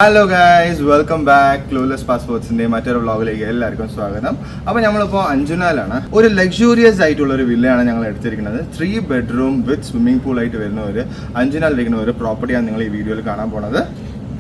Hello guys, welcome back. Clueless പാസ്പോർട്സിന്റെ മറ്റൊരു വ്ളോഗിലേക്ക് എല്ലാവർക്കും സ്വാഗതം. അപ്പോൾ നമ്മളിപ്പോൾ അഞ്ജുനാലാണ്. ഒരു ലക്ഷൂറിയസ് ആയിട്ടുള്ള ഒരു വില്ലയാണ് ഞങ്ങൾ എടുത്തിരിക്കുന്നത്. 3 ബെഡ്റൂം വിത്ത് സ്വിമ്മിംഗ് പൂൾ ആയിട്ട് വരുന്ന ഒരു അഞ്ജുനാലിരിക്കുന്ന ഒരു പ്രോപ്പർട്ടിയാണ് നിങ്ങൾ ഈ വീഡിയോയിൽ കാണാൻ പോണത്.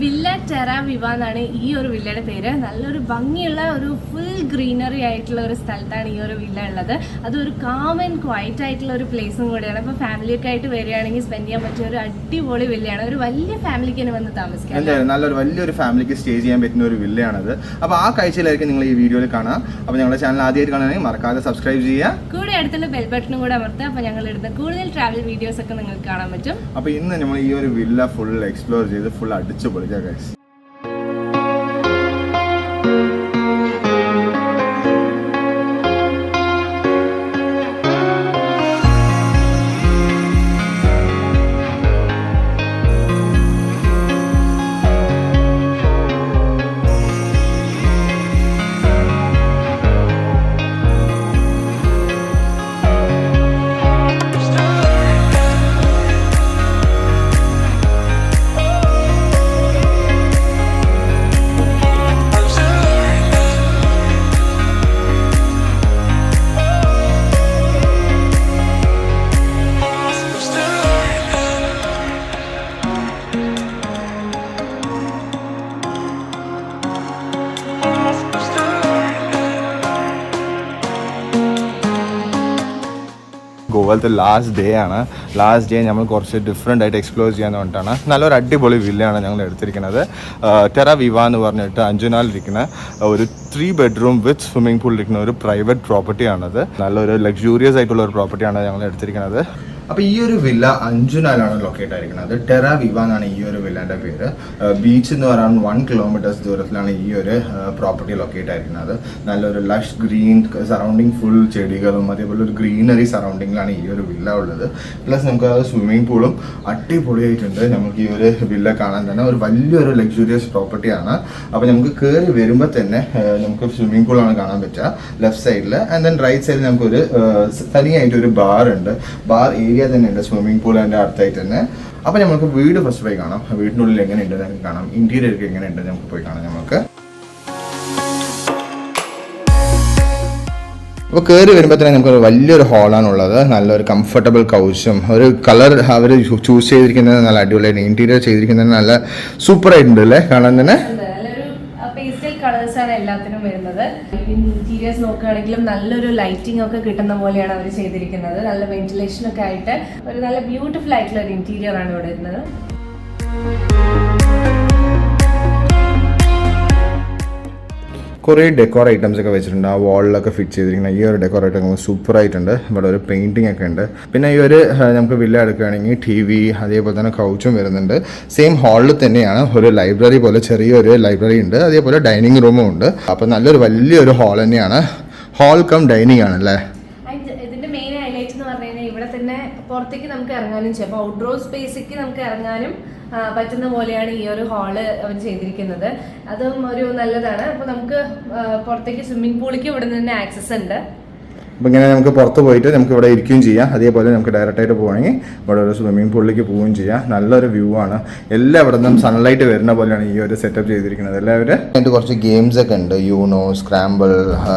വില്ല ടെറ വിവ എന്നാണ് ഈ ഒരു വില്ലയുടെ പേര്. നല്ലൊരു ഭംഗിയുള്ള ഒരു ഫുൾ ഗ്രീനറി ആയിട്ടുള്ള ഒരു സ്ഥലത്താണ് ഈ ഒരു വില്ല ഉള്ളത്. അതൊരു കാം ആൻഡ് ക്വയറ്റ് ആയിട്ടുള്ള ഒരു പ്ലേസും കൂടിയാണ്. അപ്പോൾ ഫാമിലിയൊക്കെ ആയിട്ട് വരികയാണെങ്കിൽ സ്പെൻഡ് ചെയ്യാൻ പറ്റിയ ഒരു അടിപൊളി വില്ലയാണ്. ഒരു വലിയ ഫാമിലിക്ക് തന്നെ വന്ന് താമസിക്കാം. നല്ലൊരു വലിയൊരു ഫാമിലിക്ക് സ്റ്റേ ചെയ്യാൻ പറ്റുന്ന ഒരു വില്ലയാണത്. അപ്പോൾ ആ കാഴ്ചയിലായിരിക്കും നിങ്ങൾ ഈ വീഡിയോയിൽ കാണാം. അപ്പോൾ ഞങ്ങളുടെ ചാനൽ ആദ്യമായിട്ട് കാണുകയാണെങ്കിൽ മറക്കാതെ സബ്സ്ക്രൈബ് ചെയ്യുക. കൂടെ അടുത്തുള്ള ബെൽ ബട്ടണും കൂടെ അമർത്തുക. അപ്പോൾ ഞങ്ങൾ എടുത്ത കൂടുതൽ ട്രാവൽ വീഡിയോസ് ഒക്കെ നിങ്ങൾക്ക് കാണാൻ പറ്റും. അപ്പോൾ ഇന്ന് നമ്മൾ ഈ ഒരു വില്ല ഫുൾ എക്സ്പ്ലോർ ചെയ്ത് ഫുൾ അടിച്ചു പൊളിക്കാം ഗൈസ്. ഗോവയിലത്തെ ലാസ്റ്റ് ഡേ നമ്മൾ കുറച്ച് ഡിഫറെൻ്റ് ആയിട്ട് എക്സ്പ്ലോർ ചെയ്യാൻ വേണ്ടിയിട്ടാണ്. നല്ലൊരു അടിപൊളി വില്ലയാണ് ഞങ്ങൾ എടുത്തിരിക്കുന്നത്. ടെറ വിവ എന്ന് പറഞ്ഞിട്ട് അഞ്ജുനാലിരിക്കുന്ന ഒരു 3 ബെഡ്റൂം വിത്ത് സ്വിമ്മിംഗ് പൂൾ ഇരിക്കുന്ന ഒരു പ്രൈവറ്റ് പ്രോപ്പർട്ടിയാണത്. നല്ലൊരു ലക്ഷൂറിയസ് ആയിട്ടുള്ള ഒരു പ്രോപ്പർട്ടിയാണ് ഞങ്ങൾ എടുത്തിരിക്കുന്നത്. അപ്പോൾ ഈ ഒരു വില്ല അഞ്ജുനാലാണ് ലൊക്കേറ്റ് ആയിരിക്കുന്നത്. ടെറ വിവ എന്നാണ് ഈ ഒരു വില്ലൻ്റെ പേര്. ബീച്ച് എന്ന് പറയുന്നത് 1 കിലോമീറ്റേഴ്സ് ദൂരത്തിലാണ് ഈ ഒരു പ്രോപ്പർട്ടി ലൊക്കേറ്റ് ആയിരിക്കുന്നത്. നല്ലൊരു ലഷ് ഗ്രീൻ സറൗണ്ടിങ്, ഫുൾ ചെടികളും അതേപോലെ ഒരു ഗ്രീനറി സറൗണ്ടിങ്ങിലാണ് ഈ ഒരു വില്ല ഉള്ളത്. പ്ലസ് നമുക്ക് സ്വിമ്മിംഗ് പൂളും അടിപൊളിയായിട്ടുണ്ട്. നമുക്ക് ഈ ഒരു വില്ല കാണാൻ തന്നെ ഒരു വലിയൊരു ലക്ഷൂറിയസ് പ്രോപ്പർട്ടിയാണ്. അപ്പോൾ നമുക്ക് കയറി വരുമ്പോൾ തന്നെ നമുക്ക് സ്വിമ്മിംഗ് പൂളാണ് കാണാൻ പറ്റുക ലെഫ്റ്റ് സൈഡിൽ. ആൻഡ് ദെൻ റൈറ്റ് സൈഡിൽ നമുക്കൊരു തനിയായിട്ടൊരു ബാർ ഉണ്ട്. ബാർ ഏരിയ തന്നെ ഉണ്ട് സ്വിമ്മിംഗ് പൂൾ അതിൻ്റെ അടുത്തായിട്ട് തന്നെ. അപ്പോൾ നമുക്ക് വീട് ഫസ്റ്റ് പോയി കാണാം. വീടിനുള്ളിൽ എങ്ങനെയുണ്ട് നമുക്ക് കാണാം. ഇന്റീരിയർ എങ്ങനെയുണ്ട് നമുക്ക് പോയി കാണാം. നമുക്ക് അപ്പോൾ കയറി വരുമ്പോൾ തന്നെ നമുക്കൊരു വലിയൊരു ഹാളാണുള്ളത്. നല്ലൊരു കംഫർട്ടബിൾ കൗച്ചും ഒരു കളർ അവർ ചൂസ് ചെയ്തിരിക്കുന്നത് നല്ല അടിപൊളിയായിട്ട്. ഇന്റീരിയർ ചെയ്തിരിക്കുന്നത് നല്ല സൂപ്പറായിട്ടുണ്ട് അല്ലേ കാണാൻ തന്നെ. കളേഴ്സാണ് എല്ലാത്തിനും വരുന്നത്. ഇന്റീരിയേഴ്സ് നോക്കുകയാണെങ്കിലും നല്ലൊരു ലൈറ്റിംഗ് ഒക്കെ കിട്ടുന്ന പോലെയാണ് അവർ ചെയ്തിരിക്കുന്നത്. നല്ല വെന്റിലേഷൻ ഒക്കെ ആയിട്ട് ഒരു നല്ല ബ്യൂട്ടിഫുൾ ആയിട്ടുള്ള ഒരു ഇന്റീരിയർ ആണ് ഇവിടെ വരുന്നത്. കുറേ ഡെക്കോർ ഐറ്റംസ് ഒക്കെ വെച്ചിട്ടുണ്ട്. ആ വാളിലൊക്കെ ഫിറ്റ് ചെയ്തിരിക്കുന്ന ഈ ഒരു ഡെക്കോർ ഐറ്റം സൂപ്പറായിട്ടുണ്ട്. ഇവിടെ ഒരു പെയിൻറ്റിംഗ് ഒക്കെ ഉണ്ട്. പിന്നെ ഈ ഒരു നമുക്ക് വില്ല എടുക്കുകയാണെങ്കിൽ TV അതേപോലെ തന്നെ കൗച്ചും വരുന്നുണ്ട്. സെയിം ഹാളിൽ തന്നെയാണ് ഒരു ലൈബ്രറി പോലെ ചെറിയൊരു ലൈബ്രറി ഉണ്ട്. അതേപോലെ ഡൈനിങ് റൂമും ഉണ്ട്. അപ്പോൾ നല്ലൊരു വലിയൊരു ഹാൾ തന്നെയാണ്. ഹാൾ കം ഡൈനിങ് ആണല്ലേ. ഇതിന്റെ മെയിൻ ഹൈലൈറ്റ് എന്ന് പറഞ്ഞു കഴിഞ്ഞാൽ ഇവിടെ തന്നെ പുറത്തേക്ക് നമുക്ക് ഇറങ്ങാനും ചെയ്യാം. അപ്പോൾ ഔട്ട്ഡോർ സ്പേസിലേക്ക് നമുക്ക് ഇറങ്ങാനും പറ്റുന്ന പോലെയാണ് ഈ ഒരു ഹാള് അവർ ചെയ്തിരിക്കുന്നത്. അതും ഒരു നല്ലതാണ്. അപ്പോൾ നമുക്ക് പുറത്തേക്ക് സ്വിമ്മിംഗ് പൂളിലേക്ക് ഇവിടെ നിന്ന് തന്നെ ആക്സസ് ഉണ്ട്. അപ്പോൾ ഇങ്ങനെ നമുക്ക് പുറത്ത് പോയിട്ട് നമുക്ക് ഇവിടെ ഇരിക്കുകയും ചെയ്യാം. അതേപോലെ നമുക്ക് ഡയറക്റ്റായിട്ട് പോകണമെങ്കിൽ ഇവിടെ ഒരു സ്വിമ്മിംഗ് പൂളിലേക്ക് പോവുകയും ചെയ്യാം. നല്ലൊരു വ്യൂ ആണ്. എല്ലാം ഇവിടെ നിന്നും സൺലൈറ്റ് വരുന്ന പോലെയാണ് ഈ ഒരു സെറ്റപ്പ് ചെയ്തിരിക്കുന്നത്. എല്ലാവരും അതിൻ്റെ കുറച്ച് ഗെയിംസ് ഒക്കെ ഉണ്ട്. യൂണോ, സ്ക്രാമ്പിൾ,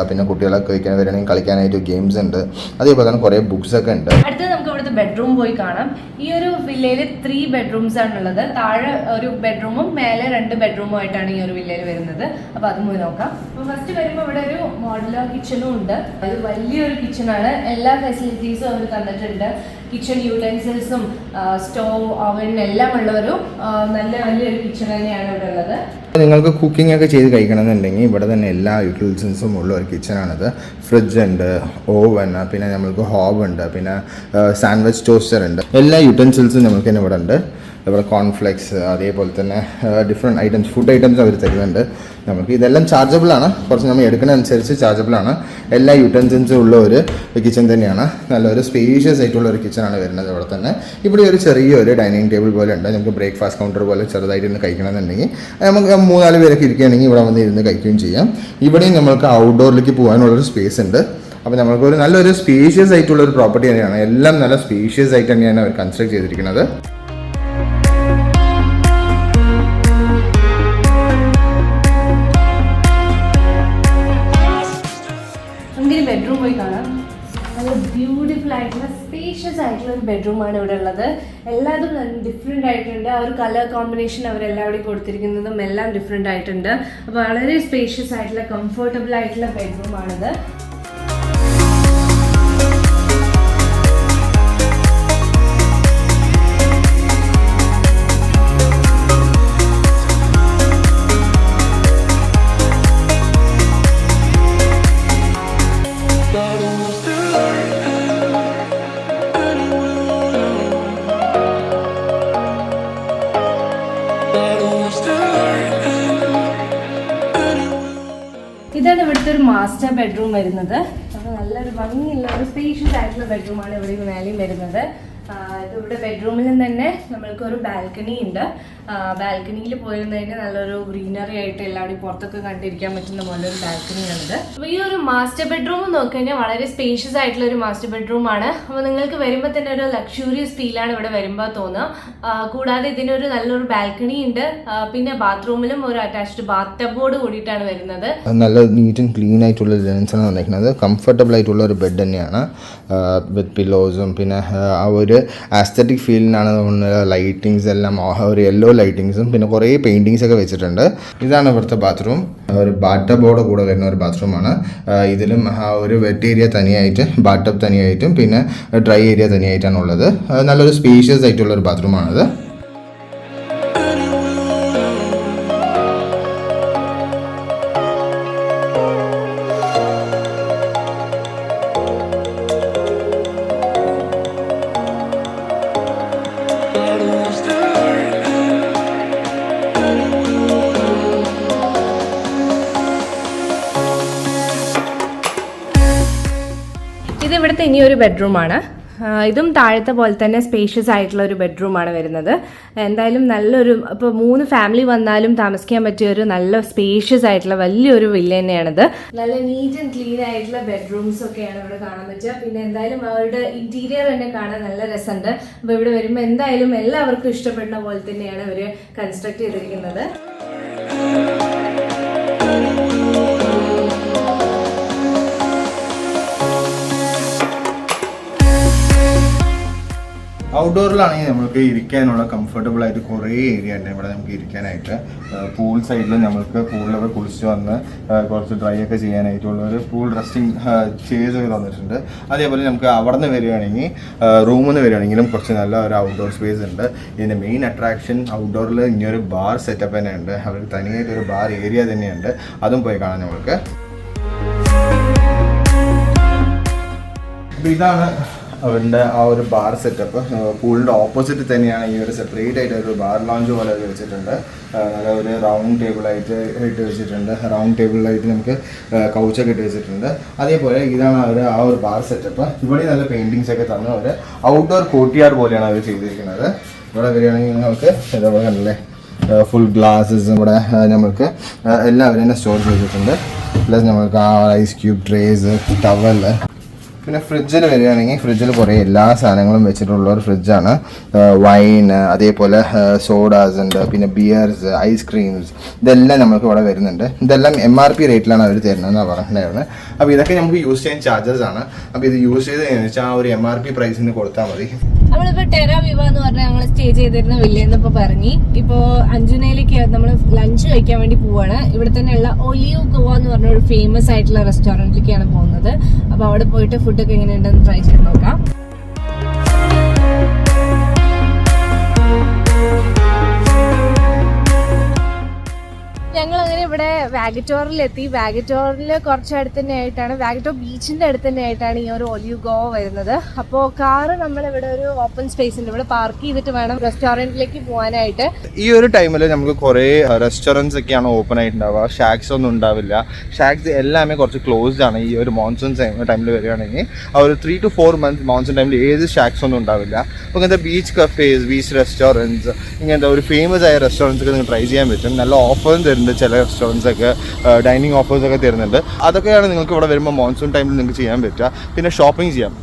പിന്നെ കുട്ടികളൊക്കെ വരികയാണെങ്കിൽ കളിക്കാനായിട്ട് ഗെയിംസ് ഉണ്ട്. അതേപോലെ തന്നെ കുറേ ബുക്സ് ഒക്കെ ഉണ്ട്. അടുത്ത് നമുക്ക് ഇവിടുത്തെ ബെഡ്റൂം പോയി കാണാം. ഈ ഒരു വില്ലയിൽ 3 ബെഡ്റൂംസ് ആണുള്ളത്. താഴെ ഒരു ബെഡ്റൂമും മേലെ 2 ബെഡ്റൂമും ആയിട്ടാണ് ഈ ഒരു വില്ലയിൽ വരുന്നത്. അപ്പോൾ അതും പോയി നോക്കാം. അപ്പോൾ ഫസ്റ്റ് വരുമ്പോൾ ഇവിടെ ഒരു മോഡുലാർ കിച്ചണും ഉണ്ട്. അത് വലിയൊരു കിച്ചണാണ്. എല്ലാ ഫെസിലിറ്റീസും അവർ തന്നിട്ടുണ്ട്. കിച്ചൺ യൂട്ടൻസിൽസും സ്റ്റോവ്, ഓവൻ എല്ലാം ഉള്ള ഒരു നല്ല വലിയൊരു കിച്ചൺ തന്നെയാണ് ഇവിടെ ഉള്ളത്. നിങ്ങൾക്ക് കുക്കിംഗ് ഒക്കെ ചെയ്ത് കഴിക്കണമെന്നുണ്ടെങ്കിൽ ഇവിടെ തന്നെ എല്ലാ യൂട്ടിലിറ്റീസും ഉള്ള ഒരു കിച്ചണാണിത്. ഫ്രിഡ്ജ് ഉണ്ട്, ഓവൻ, പിന്നെ നമ്മൾക്ക് ഹോബ് ഉണ്ട്, പിന്നെ സാൻഡ്വിച്ച് ടോസ്റ്റർ ഉണ്ട്. എല്ലാ യൂട്ടൻസിൽസും നമുക്ക് തന്നെ ഇവിടെ ഉണ്ട്. ഇവിടെ കോൺഫ്ലെക്സ് അതേപോലെ തന്നെ ഡിഫറെൻറ്റ് ഐറ്റംസ്, ഫുഡ് ഐറ്റംസ് അവർ തരുന്നുണ്ട് നമുക്ക്. ഇതെല്ലാം ചാർജബിളാണ്. കുറച്ച് നമ്മൾ എടുക്കുന്നതനുസരിച്ച് ചാർജബിളാണ്. എല്ലാ യൂട്ടൻസിൽസും ഉള്ള ഒരു കിച്ചൺ തന്നെയാണ്. നല്ലൊരു സ്പേഷ്യസ് ആയിട്ടുള്ള ഒരു കിച്ചണാണ് വരുന്നത് ഇവിടെ തന്നെ. ഇവിടെ ഒരു ചെറിയൊരു ഡൈനിങ് ടേബിൾ പോലെ ഉണ്ട്. നമുക്ക് ബ്രേക്ക്ഫാസ്റ്റ് കൗണ്ടർ പോലെ ചെറുതായിട്ട് ഇരുന്ന് കഴിക്കണമെന്നുണ്ടെങ്കിൽ നമുക്ക് 3-4 പേരൊക്കെ ഇരിക്കുകയാണെങ്കിൽ ഇവിടെ വന്ന് ഇരുന്ന് കഴിക്കുകയും ചെയ്യാം. ഇവിടെയും നമ്മൾക്ക് ഔട്ട്ഡോറിലേക്ക് പോകാനുള്ളൊരു സ്പേസ് ഉണ്ട്. അപ്പോൾ നമ്മൾക്കൊരു നല്ലൊരു സ്പേഷ്യസ് ആയിട്ടുള്ള ഒരു പ്രോപ്പർട്ടി തന്നെയാണ്. എല്ലാം നല്ല സ്പേഷ്യസ് ആയിട്ട് തന്നെയാണ് അവർ കൺസ്ട്രക്ട് ചെയ്തിരിക്കുന്നത്. ബെഡ്റൂമാണ് ഇവിടെ ഉള്ളത്. എല്ലാതും ഡിഫറെൻ്റ് ആയിട്ടുണ്ട്. ആ ഒരു കളർ കോമ്പിനേഷൻ അവരെല്ലാവരുടെയും കൊടുത്തിരിക്കുന്നതും എല്ലാം ഡിഫറെൻ്റ് ആയിട്ടുണ്ട്. അപ്പോൾ വളരെ സ്പേഷ്യസ് ആയിട്ടുള്ള കംഫർട്ടബിൾ ആയിട്ടുള്ള ബെഡ്റൂമാണിത്. ഇതാണ് ഇവിടുത്തെ ഒരു മാസ്റ്റർ ബെഡ്റൂം വരുന്നത്. അപ്പോൾ നല്ലൊരു ഭംഗിയുള്ള ഒരു സ്പേഷ്യസ് ആയിട്ടുള്ള ബെഡ്റൂമാണ് ഇവിടെ മേലെയും വരുന്നത്. ഇവിടെ ബെഡ്റൂമിലും തന്നെ നമ്മൾക്ക് ഒരു ബാൽക്കണി ഉണ്ട്. ബാൽക്കണിയിൽ പോയിരുന്നു കഴിഞ്ഞാൽ നല്ലൊരു ഗ്രീനറി ആയിട്ട് എല്ലാവരും പുറത്തൊക്കെ കണ്ടിരിക്കാൻ പറ്റുന്ന പോലെ ഒരു ബാൽക്കണിയാണിത്. അപ്പോൾ ഈ ഒരു മാസ്റ്റർ ബെഡ്റൂം നോക്കിക്കഴിഞ്ഞാൽ വളരെ സ്പേഷ്യസ് ആയിട്ടുള്ള ഒരു മാസ്റ്റർ ബെഡ്റൂം ആണ്. അപ്പോൾ നിങ്ങൾക്ക് വരുമ്പോൾ തന്നെ ഒരു ലക്ഷൂറിയസ് ഫീലാണ് ഇവിടെ വരുമ്പോൾ തോന്നുക. കൂടാതെ ഇതിനൊരു നല്ലൊരു ബാൽക്കണി ഉണ്ട്. പിന്നെ ബാത്റൂമിലും ഒരു അറ്റാച്ച്ഡ് ബാത്ത് ടബോട് കൂടിയിട്ടാണ് വരുന്നത്. നല്ല നീറ്റ് ആൻഡ് ക്ലീൻ ആയിട്ടുള്ള ലെൻസാണ് വന്നിരിക്കുന്നത്. കംഫർട്ടബിൾ ആയിട്ടുള്ള ഒരു ബെഡ് തന്നെയാണ് വിത്ത് പില്ലോസും. പിന്നെ ആ ഒരു ആസ്തറ്റിക് ഫീലിനാണ് ലൈറ്റിങ്സ് എല്ലാം ഒരു യെല്ലോ ലൈറ്റിങ്സും പിന്നെ കുറേ പെയിൻറ്റിങ്സ് ഒക്കെ വെച്ചിട്ടുണ്ട്. ഇതാണ് ഇവിടുത്തെ ബാത്റൂം. ഒരു ബാത്ത് ടബോടെ കൂടെ വരുന്ന ഒരു ബാത്റൂമാണ്. ഇതിലും ഒരു വെറ്റ് ഏരിയ തനിയായിട്ട്, ബാത്ത് ടബ് തനിയായിട്ടും പിന്നെ ഡ്രൈ ഏരിയ തനിയായിട്ടാണ് ഉള്ളത്. നല്ലൊരു സ്പേഷ്യസ് ആയിട്ടുള്ള ഒരു ബാത്റൂമാണിത്. ഇത് ഇവിടുത്തെ ഇനിയൊരു ബെഡ്റൂമാണ്. ഇതും താഴത്തെ പോലെ തന്നെ സ്പേഷ്യസ് ആയിട്ടുള്ള ഒരു ബെഡ്റൂമാണ് വരുന്നത്. എന്തായാലും നല്ലൊരു, ഇപ്പോൾ 3 ഫാമിലി വന്നാലും താമസിക്കാൻ പറ്റിയ ഒരു നല്ല സ്പേഷ്യസ് ആയിട്ടുള്ള വലിയൊരു വില്ല തന്നെയാണിത്. നല്ല നീറ്റ് ആൻഡ് ക്ലീൻ ആയിട്ടുള്ള ബെഡ്റൂംസ് ഒക്കെയാണ് ഇവിടെ കാണാൻ പറ്റുക. പിന്നെ എന്തായാലും അവരുടെ ഇന്റീരിയർ തന്നെ കാണാൻ നല്ല രസമുണ്ട്. അപ്പോൾ ഇവിടെ വരുമ്പോൾ എന്തായാലും എല്ലാവർക്കും ഇഷ്ടപ്പെടുന്ന പോലെ തന്നെയാണ് അവർ കൺസ്ട്രക്ട് ചെയ്തിരിക്കുന്നത്. ഔട്ട്ഡോറിലാണെങ്കിൽ നമുക്ക് ഇരിക്കാനുള്ള കംഫർട്ടബിൾ ആയിട്ട് കുറേ ഏരിയ ഉണ്ട് ഇവിടെ നമുക്ക് ഇരിക്കാനായിട്ട്. പൂൾ സൈഡിൽ നമുക്ക് പൂളിലൊക്കെ കുളിച്ച് വന്ന് കുറച്ച് ഡ്രൈ ഒക്കെ ചെയ്യാനായിട്ടുള്ള ഒരു പൂൾ റെസ്റ്റിംഗ് ചെയർസ് ഒക്കെ തന്നിട്ടുണ്ട്. അതേപോലെ നമുക്ക് അവിടെ നിന്ന് വരികയാണെങ്കിൽ റൂമിൽ നിന്ന് വരികയാണെങ്കിലും കുറച്ച് നല്ല ഒരു ഔട്ട്ഡോർ സ്പേസ് ഉണ്ട്. ഇതിൻ്റെ മെയിൻ അട്രാക്ഷൻ ഔട്ട്ഡോറിൽ ഇനിയൊരു ബാർ സെറ്റപ്പ് തന്നെ ഉണ്ട്. അവർക്ക് തനിയായിട്ടൊരു ബാർ ഏരിയ തന്നെയുണ്ട്. അതും പോയി കാണാം നമുക്ക്. അപ്പോൾ ഇതാണ് അവരുടെ ആ ഒരു ബാർ സെറ്റപ്പ്. പൂളിൻ്റെ ഓപ്പോസിറ്റ് തന്നെയാണ് ഈ ഒരു സെപ്പറേറ്റ് ആയിട്ട് ഒരു ബാർ ലോഞ്ച് പോലെ വെച്ചിട്ടുണ്ട്. നല്ല ഒരു റൗണ്ട് ടേബിളായിട്ട് ഇട്ട് വെച്ചിട്ടുണ്ട്. റൗണ്ട് ടേബിളായിട്ട് നമുക്ക് കൗച്ചൊക്കെ ഇട്ട് വെച്ചിട്ടുണ്ട്. അതേപോലെ ഇതാണ് അവർ ആ ഒരു ബാർ സെറ്റപ്പ്. ഇവിടെ നല്ല പെയിൻറ്റിങ്സ് ഒക്കെ തന്ന് അവർ ഔട്ട്ഡോർ കോർട്ട്യാർഡ് പോലെയാണ് അവർ ചെയ്തിരിക്കുന്നത്. ഇവിടെ വരികയാണെങ്കിൽ നിങ്ങൾക്ക് ഇതേപോലെ കണ്ടല്ലേ ഫുൾ ഗ്ലാസ്സസും ഇവിടെ നമുക്ക് എല്ലാവരും തന്നെ സ്റ്റോർ ചെയ്തിട്ടുണ്ട്. പ്ലസ് നമുക്ക് ആ ഐസ് ക്യൂബ് ട്രേസ്, ടവല്. പിന്നെ ഫ്രിഡ്ജിൽ വരികയാണെങ്കിൽ ഫ്രിഡ്ജിൽ കുറേ എല്ലാ സാധനങ്ങളും വെച്ചിട്ടുള്ള ഒരു ഫ്രിഡ്ജാണ്. വൈന്, അതേപോലെ സോഡാസ് ഉണ്ട്, പിന്നെ ബിയർസ്, ഐസ്ക്രീംസ്, ഇതെല്ലാം നമുക്ക് ഇവിടെ വരുന്നുണ്ട്. ഇതെല്ലാം MRP റേറ്റിലാണ് അവർ തരുന്നതെന്നാണ് പറഞ്ഞിട്ടുണ്ടായിരുന്നത്. അപ്പോൾ ഇതൊക്കെ നമുക്ക് യൂസ് ചെയ്യാൻ ചാർജസ് ആണ്. അപ്പോൾ ഇത് യൂസ് ചെയ്ത് കഴിഞ്ഞാൽ വെച്ചാൽ ആ ഒരു MRP പ്രൈസിന് കൊടുത്താൽ മതി. നമ്മളിപ്പോൾ ടെറ വിവ എന്ന് പറഞ്ഞാൽ ഞങ്ങൾ സ്റ്റേ ചെയ്തിരുന്ന വില്ലേന്ന് ഇപ്പോൾ പറഞ്ഞ് ഇപ്പോൾ അഞ്ജുനയിലേക്ക് നമ്മൾ ലഞ്ച് കഴിക്കാൻ വേണ്ടി പോവാണ്. ഇവിടെ തന്നെയുള്ള ഒലിവ് ഗോവ എന്ന് പറഞ്ഞ ഒരു ഫേമസ് ആയിട്ടുള്ള റെസ്റ്റോറൻറ്റിലേക്കാണ് പോകുന്നത്. അപ്പോൾ അവിടെ പോയിട്ട് ഫുഡൊക്കെ എങ്ങനെയുണ്ടെന്ന് ട്രൈ ചെയ്ത് നോക്കാം. ഞങ്ങൾ അങ്ങനെ ഇവിടെ വാഗറ്റോറിലെത്തി. വാഗറ്റോറിൽ കുറച്ചടുത്ത് തന്നെ ആയിട്ടാണ്, വാഗറ്റോർ ബീച്ചിൻ്റെ അടുത്ത് തന്നെ ആയിട്ടാണ് ഈ ഒരു ഒലിവ് ഗോവ വരുന്നത്. അപ്പോൾ കാറ് നമ്മളിവിടെ ഒരു ഓപ്പൺ സ്പേസ് ഉണ്ട്, ഇവിടെ പാർക്ക് ചെയ്തിട്ട് വേണം റെസ്റ്റോറൻറ്റിലേക്ക് പോകാനായിട്ട്. ഈ ഒരു ടൈമിൽ നമുക്ക് കുറേ റെസ്റ്റോറൻറ്റ്സ് ഒക്കെയാണ് ഓപ്പൺ ആയിട്ടുണ്ടാവുക. ഷാക്സ് ഒന്നും ഉണ്ടാവില്ല. ഷാക്സ് എല്ലാമേ കുറച്ച് ക്ലോസ്ഡ് ആണ്. ഈ ഒരു മോൺസൂൺ ടൈമിൽ വരികയാണെങ്കിൽ ആ ഒരു 3 to 4 months മോൺസൂൺ ടൈമിൽ ഏത് ഷാക്സ് ഒന്നും ഉണ്ടാവില്ല. അപ്പോൾ ഇങ്ങനത്തെ ബീച്ച് കഫേസ്, ബീച്ച് റെസ്റ്റോറൻറ്റ്സ്, ഇങ്ങനത്തെ ഒരു ഫേമസ് ആയ റെസ്റ്റോറൻറ്റ്സ് ഒക്കെ നിങ്ങൾക്ക് ട്രൈ ചെയ്യാൻ പറ്റും. നല്ല ഓഫറും തരുന്നുണ്ട്. ചില റെസ്റ്റോറൻറ്റ്സ് ഒക്കെ ഡൈനിങ് ഓഫേഴ്സ് ഒക്കെ തരുന്നുണ്ട്. അതൊക്കെയാണ് നിങ്ങൾക്ക് ഇവിടെ വരുമ്പോൾ മോൺസൂൺ ടൈമിൽ നിങ്ങൾക്ക് ചെയ്യാൻ പറ്റുക. പിന്നെ ഷോപ്പിംഗ് ചെയ്യാം,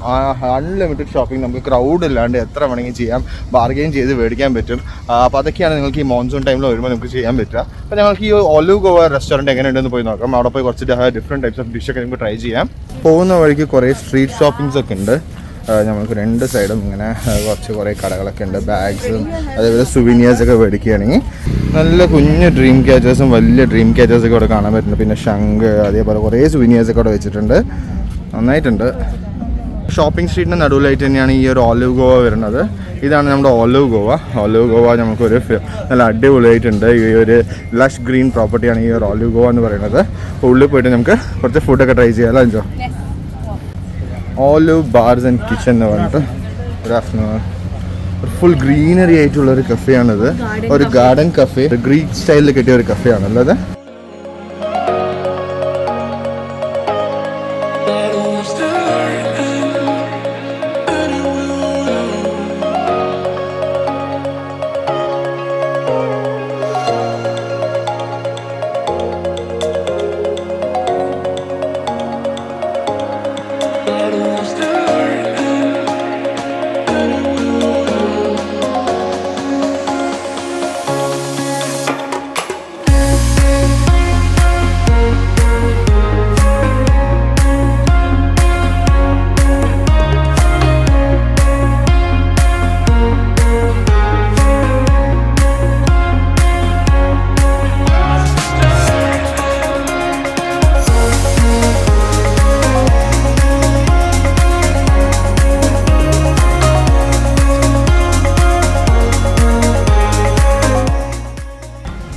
അൺലിമിറ്റഡ് ഷോപ്പിംഗ്. നമുക്ക് ക്രൗഡ് ഇല്ലാണ്ട് എത്ര വേണമെങ്കിൽ ചെയ്യാം, ബാർഗെയിൻ ചെയ്ത് മേടിക്കാൻ പറ്റും. അപ്പോൾ അതൊക്കെയാണ് നിങ്ങൾക്ക് ഈ മോൺസൂൺ ടൈമിൽ വരുമ്പോൾ നമുക്ക് ചെയ്യാൻ പറ്റുക. അപ്പോൾ ഞങ്ങൾക്ക് ഈ ഒലിവ് ഗോവ റെസ്റ്റോറൻറ്റ് എങ്ങനെയുണ്ടെന്ന് പോയി നോക്കാം. അവിടെ പോയി കുറച്ച് ഡിഫറെൻറ്റ് ടൈപ്സ് ഓഫ് ഡിഷൊക്കെ നമുക്ക് ട്രൈ ചെയ്യാം. പോകുന്ന വഴിക്ക് കുറേ സ്ട്രീറ്റ് ഷോപ്പിംഗ്സ് ഒക്കെ ഉണ്ട്. നമുക്ക് രണ്ട് സൈഡും ഇങ്ങനെ കുറേ കടകളൊക്കെ ഉണ്ട്. ബാഗ്സും അതേപോലെ സുവീനിയേഴ്സൊക്കെ മേടിക്കുകയാണെങ്കിൽ നല്ല കുഞ്ഞ് ഡ്രീം ക്യാച്ചേഴ്സും വലിയ ഡ്രീം ക്യാച്ചേഴ്സൊക്കെ ഇവിടെ കാണാൻ പറ്റുന്നുണ്ട്. പിന്നെ ശംഖ് അതേപോലെ കുറേ സുവീനിയേഴ്സൊക്കെ ഇവിടെ വെച്ചിട്ടുണ്ട്. നന്നായിട്ടുണ്ട്. ഷോപ്പിംഗ് സ്ട്രീറ്റിന് നടുവിലായിട്ട് തന്നെയാണ് ഈ ഒരു ഓലിവ് ഗോവ വരുന്നത്. ഇതാണ് നമ്മുടെ ഓലിവ് ഗോവ. ഓലിവ് ഗോവ നമുക്കൊരു നല്ല അടിപൊളിയായിട്ടുണ്ട്. ഈ ഒരു ലഷ് ഗ്രീൻ പ്രോപ്പർട്ടിയാണ് ഈ ഒരു ഓലിവ് ഗോവ എന്ന് പറയുന്നത്. ഉള്ളിൽ പോയിട്ട് നമുക്ക് കുറച്ച് ഫുഡൊക്കെ ട്രൈ ചെയ്യാമല്ലോ. അഞ്ചോ ഓലിവ് ബാർസ് ആൻഡ് കിച്ചൺ എന്ന് പറഞ്ഞിട്ട് ഗുഡ് ആഫ്റ്റർനൂൺ. ഒരു ഫുൾ ഗ്രീനറി ആയിട്ടുള്ള ഒരു കഫേയാണിത്. ഒരു ഗാർഡൻ കഫേ, ഗ്രീക്ക് സ്റ്റൈലിൽ കിട്ടിയ ഒരു കഫേ ആണല്ലോ അത്.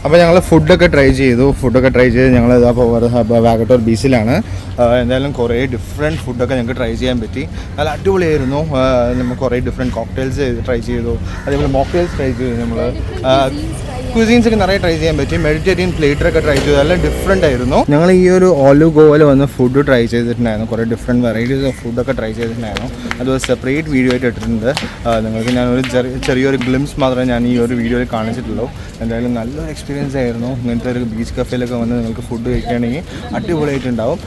അപ്പോൾ ഞങ്ങൾ ഫുഡൊക്കെ ട്രൈ ചെയ്ത് ഞങ്ങൾ അപ്പോൾ വാഗട്ടോർ ബീച്ചിലാണ്. എന്തായാലും കുറേ ഡിഫറെൻറ്റ് ഫുഡൊക്കെ ഞങ്ങൾക്ക് ട്രൈ ചെയ്യാൻ പറ്റി. നല്ല അടിപൊളിയായിരുന്നു. നമ്മൾ കുറേ ഡിഫറെൻറ്റ് കോക്ടെയിൽസ് ട്രൈ ചെയ്തു. അതേപോലെ മോക്ടെയിൽസ് ട്രൈ ചെയ്തു. നമ്മൾ കുസീൻസ് ഒക്കെ നിറയെ ട്രൈ ചെയ്യാൻ പറ്റി. മെഡിറ്ററേനിയൻ പ്ലേറ്ററൊക്കെ ട്രൈ ചെയ്തു. എല്ലാം ഡിഫറെൻ്റ് ആയിരുന്നു. ഞങ്ങൾ ഈ ഒരു ഓലിവ് ഗോവയിൽ വന്ന് ഫുഡ് ട്രൈ ചെയ്തിട്ടുണ്ടായിരുന്നു. കുറേ ഡിഫറെൻറ്റ് വെറൈറ്റീസ് ഓഫ് ഫുഡൊക്കെ ട്രൈ ചെയ്തിട്ടുണ്ടായിരുന്നു. അത് സെപ്പറേറ്റ് വീഡിയോ ആയിട്ട് ഇട്ടിട്ടുണ്ട്. നിങ്ങൾക്ക് ഞാനൊരു ചെറിയൊരു ഗ്ലിംസ് മാത്രമേ ഞാൻ ഈ ഒരു വീഡിയോയിൽ കാണിച്ചിട്ടുള്ളൂ. എന്തായാലും നല്ലൊരു എക്സ്പീരിയൻസ് ആയിരുന്നു. ഇങ്ങനത്തെ ഒരു ബീച്ച് കഫേയിലൊക്കെ വന്ന് നിങ്ങൾക്ക് ഫുഡ് കഴിക്കുകയാണെങ്കിൽ അടിപൊളിയായിട്ടുണ്ടാവും.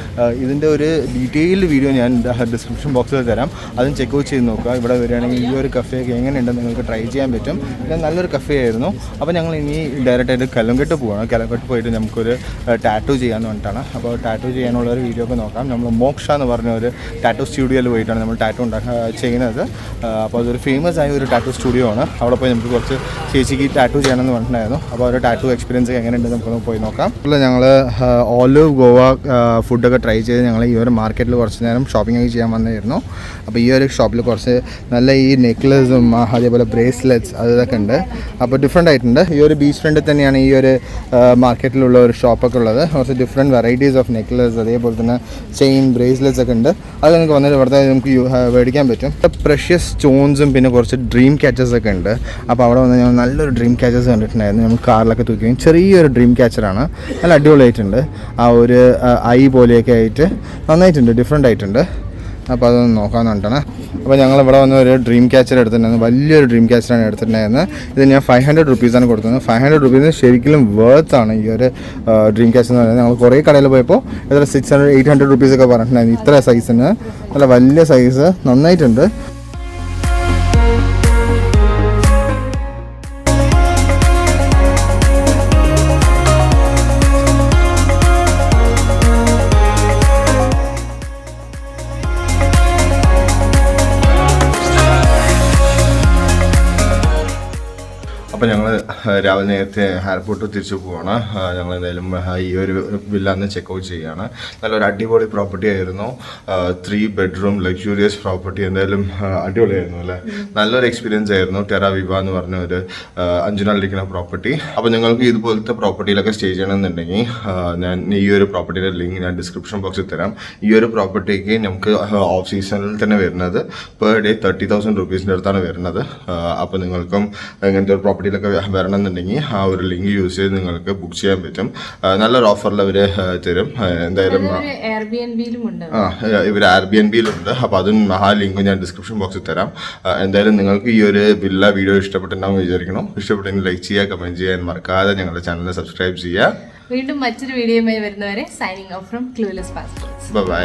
ഇതിൻ്റെ ഒരു ഡീറ്റെയിൽഡ് വീഡിയോ ഞാൻ ഡിസ്ക്രിപ്ഷൻ ബോക്സിൽ തരാം. അതും ചെക്ക് ഔട്ട് ചെയ്ത് നോക്കുക. ഇവിടെ വരികയാണെങ്കിൽ ഈ ഒരു കഫേയൊക്കെ എങ്ങനെയുണ്ടെന്ന് നിങ്ങൾക്ക് ട്രൈ ചെയ്യാൻ പറ്റും. ഇത് നല്ലൊരു കഫേ ആയിരുന്നു. അപ്പോൾ ഞങ്ങൾ ഇനി ഡയറക്റ്റായിട്ട് കലങ്കെട്ട് പോവാണ്. കലങ്കെട്ട് പോയിട്ട് നമുക്കൊരു ടാറ്റു ചെയ്യാമെന്ന് പറഞ്ഞിട്ടാണ്. അപ്പോൾ ടാറ്റു ചെയ്യാനുള്ള ഒരു വീഡിയോ ഒക്കെ നോക്കാം. നമ്മൾ മോക്ഷ എന്ന് പറഞ്ഞ ഒരു ടാറ്റു സ്റ്റുഡിയോയിൽ പോയിട്ടാണ് നമ്മൾ ടാറ്റു ചെയ്യുന്നത്. അപ്പോൾ അതൊരു ഫേമസ് ആയ ഒരു ടാറ്റു സ്റ്റുഡിയോ ആണ്. അവിടെ പോയി നമുക്ക് കുറച്ച് ചേച്ചിക്ക് ടാറ്റു ചെയ്യണമെന്ന് പറഞ്ഞിട്ടുണ്ടായിരുന്നു. അപ്പോൾ ഒരു ടാറ്റു എക്സ്പീരിയൻസ് എങ്ങനെയുണ്ടെന്ന് നമുക്കൊന്ന് പോയി നോക്കാം. അപ്പോൾ ഞങ്ങൾ ഓലിവ് ഗോവ ഫുഡൊക്കെ ട്രൈ ചെയ്ത് ഞങ്ങൾ ഈ ഒരു മാർക്കറ്റിൽ കുറച്ച് നേരം ഷോപ്പിംഗ് ഒക്കെ ചെയ്യാൻ വന്നായിരുന്നു. അപ്പോൾ ഈ ഒരു ഷോപ്പിൽ കുറച്ച് നല്ല ഈ നെക്ലസും അതേപോലെ ബ്രേസ്ലെറ്റ്സ് അതൊക്കെ ഉണ്ട്. അപ്പോൾ ഡിഫറെൻ്റ് ആയിട്ടുണ്ട്. ഈ ഒരു ബീച്ച് ഫ്രണ്ടിൽ തന്നെയാണ് ഈ ഒരു മാർക്കറ്റിലുള്ള ഒരു ഷോപ്പൊക്കെ ഉള്ളത്. കുറച്ച് ഡിഫറെൻറ്റ് വെറൈറ്റീസ് ഓഫ് നെക്ലസ് അതേപോലെ തന്നെ ചെയിൻ ബ്രേസ്ലെറ്റ്സ് ഒക്കെ ഉണ്ട്. അത് നിങ്ങൾക്ക് വന്നിട്ട് ഇവിടുത്തെ നമുക്ക് മേടിക്കാൻ പറ്റും. പ്രഷ്യസ് സ്റ്റോൺസും പിന്നെ കുറച്ച് ഡ്രീം ക്യാച്ചേഴ്സ് ഒക്കെ ഉണ്ട്. അപ്പോൾ അവിടെ വന്ന് ഞങ്ങൾ നല്ലൊരു ഡ്രീം ക്യാച്ചേഴ്സ് കണ്ടിട്ടുണ്ടായിരുന്നു. നമ്മൾ കാറിലൊക്കെ തൂക്കുകയും ചെറിയൊരു ഡ്രീം ക്യാച്ചറാണ്. നല്ല അടിപൊളിയായിട്ടുണ്ട്. ആ ഒരു ഐ പോലെയൊക്കെ ആയിട്ട് നന്നായിട്ടുണ്ട്, ഡിഫറെൻ്റ് ആയിട്ടുണ്ട്. അപ്പോൾ അതൊന്ന് നോക്കാമെന്നുണ്ടാണ്. അപ്പോൾ ഞങ്ങൾ ഇവിടെ വന്ന് ഒരു ഡ്രീം ക്യാച്ചർ എടുത്തിട്ടുണ്ടായിരുന്നു. വലിയൊരു ഡ്രീം ക്യാച്ചറാണ് എടുത്തിട്ടുണ്ടായിരുന്നത്. ഇത് ഞാൻ 500 റുപ്പീസാണ് കൊടുത്തത്. 500 റുപ്പീസിന് ശരിക്കും വേർത്താണ് ഈ ഒരു ഡ്രീം ക്യാച്ചർ എന്ന് പറയുന്നത്. ഞങ്ങൾ കുറേ കടയിൽ പോയപ്പോൾ എത്ര 600-800 റുപ്പീസൊക്കെ പറഞ്ഞിട്ടുണ്ടായിരുന്നു. ഇത്ര സൈസിന് നല്ല വലിയ സൈസ് നന്നായിട്ടുണ്ട്. അപ്പോൾ ഞങ്ങൾ രാവിലെ നേരത്തെ എയർപോർട്ടിൽ തിരിച്ചു പോവാണ്. ഞങ്ങൾ എന്തായാലും ഈ ഒരു വില്ലാന്ന് ചെക്ക് ഔട്ട് ചെയ്യുകയാണ്. നല്ലൊരു അടിപൊളി പ്രോപ്പർട്ടി ആയിരുന്നു. 3 ബെഡ്റൂം ലക്ഷ്യൂറിയസ് പ്രോപ്പർട്ടി. എന്തായാലും അടിപൊളിയായിരുന്നു അല്ലേ. നല്ലൊരു എക്സ്പീരിയൻസ് ആയിരുന്നു. ടെറ വിവ എന്ന് പറഞ്ഞ ഒരു അഞ്ചുനാളിരിക്കുന്ന പ്രോപ്പർട്ടി. അപ്പോൾ നിങ്ങൾക്ക് ഇതുപോലത്തെ പ്രോപ്പർട്ടിയിലൊക്കെ സ്റ്റേ ചെയ്യണമെന്നുണ്ടെങ്കിൽ ഞാൻ ഈ ഒരു പ്രോപ്പർട്ടിയുടെ ലിങ്ക് ഞാൻ ഡിസ്ക്രിപ്ഷൻ ബോക്സിൽ തരാം. ഈ ഒരു പ്രോപ്പർട്ടിക്ക് നമുക്ക് ഓഫ് സീസണിൽ തന്നെ വരുന്നത് പെർ ഡേ 30,000 റുപ്പീസിൻ്റെ അടുത്താണ് വരുന്നത്. അപ്പോൾ നിങ്ങൾക്കും ഇങ്ങനത്തെ ഒരു പ്രോപ്പർട്ടിയിലൊക്കെ വരണമെന്നുണ്ടെങ്കിൽ ആ ഒരു ലിങ്ക് യൂസ് ചെയ്ത് നിങ്ങൾക്ക് ബുക്ക് ചെയ്യാൻ പറ്റും. നല്ലൊരു ഓഫറിൽ അവർ തരും. എന്തായാലും ഇവർ Airbnb-യിലുണ്ട്. അപ്പോൾ അതും ആ ലിങ്ക് ഞാൻ ഡിസ്ക്രിപ്ഷൻ ബോക്സിൽ തരാം. എന്തായാലും നിങ്ങൾക്ക് ഈ ഒരു വില്ല വീഡിയോ ഇഷ്ടപ്പെട്ടിട്ടുണ്ടാവും വിചാരിക്കണം. ഇഷ്ടപ്പെട്ടെങ്കിൽ ലൈക്ക് ചെയ്യുക, കമൻറ്റ് ചെയ്യാൻ മറക്കാതെ ഞങ്ങളുടെ ചാനൽ സബ്സ്ക്രൈബ് ചെയ്യുക. വീണ്ടും മറ്റൊരു വീഡിയോയുമായി വരുന്നവരെ signing off from Clueless Passports. By.